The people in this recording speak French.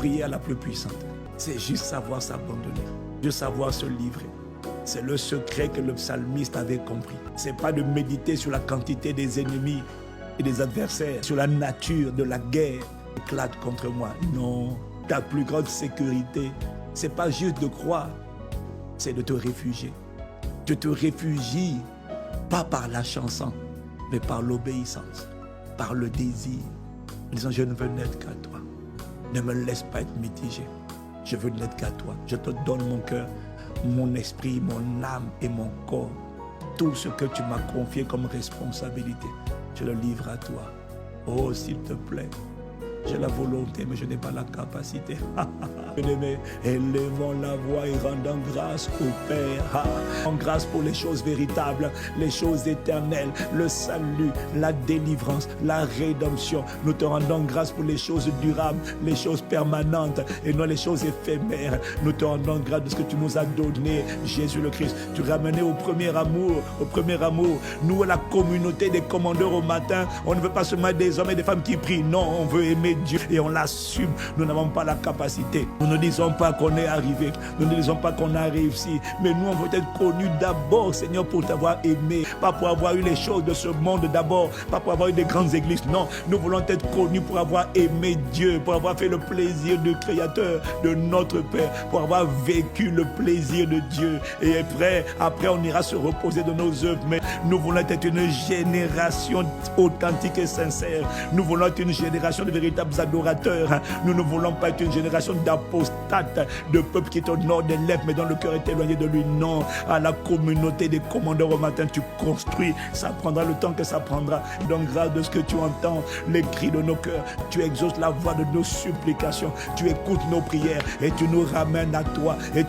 prière la plus puissante, c'est juste savoir s'abandonner, juste savoir se livrer. C'est le secret que le psalmiste avait compris. C'est pas de méditer sur la quantité des ennemis et des adversaires, sur la nature de la guerre qui éclate contre moi. Non, ta plus grande sécurité, c'est pas juste de croire, c'est de te réfugier. Tu te réfugies pas par la chanson, mais par l'obéissance, par le désir. En disant, je ne veux n'être qu'à toi. Ne me laisse pas être mitigé. Je veux n'être qu'à toi. Je te donne mon cœur, mon esprit, mon âme et mon corps. Tout ce que tu m'as confié comme responsabilité, je le livre à toi. Oh, s'il te plaît, j'ai la volonté, mais je n'ai pas la capacité. Bien-aimé, élevons la voix et rendons grâce au Père. En grâce pour les choses véritables, les choses éternelles, le salut, la délivrance, la rédemption. Nous te rendons grâce pour les choses durables, les choses permanentes et non les choses éphémères. Nous te rendons grâce de ce que tu nous as donné, Jésus le Christ. Tu ramenais au premier amour, au premier amour. Nous, la communauté des commandeurs au matin, on ne veut pas seulement des hommes et des femmes qui prient. Non, on veut aimer Dieu et on l'assume. Nous n'avons pas la capacité. Nous ne disons pas qu'on est arrivé. Nous ne disons pas qu'on a réussi. Mais nous, on veut être connus d'abord, Seigneur, pour t'avoir aimé. Pas pour avoir eu les choses de ce monde d'abord. Pas pour avoir eu des grandes églises. Non, nous voulons être connus pour avoir aimé Dieu. Pour avoir fait le plaisir du Créateur, de notre Père. Pour avoir vécu le plaisir de Dieu. Et après, on ira se reposer de nos œuvres. Mais nous voulons être une génération authentique et sincère. Nous voulons être une génération de véritables adorateurs. Nous ne voulons pas être une génération d'apostates, de peuples qui t'honorent des lèvres, mais dont le cœur est éloigné de lui. Non, à la communauté des commandeurs au matin, tu construis. Ça prendra le temps que ça prendra. Donc, grâce de ce que tu entends, les cris de nos cœurs, tu exauces la voix de nos supplications. Tu écoutes nos prières et tu nous ramènes à toi. Et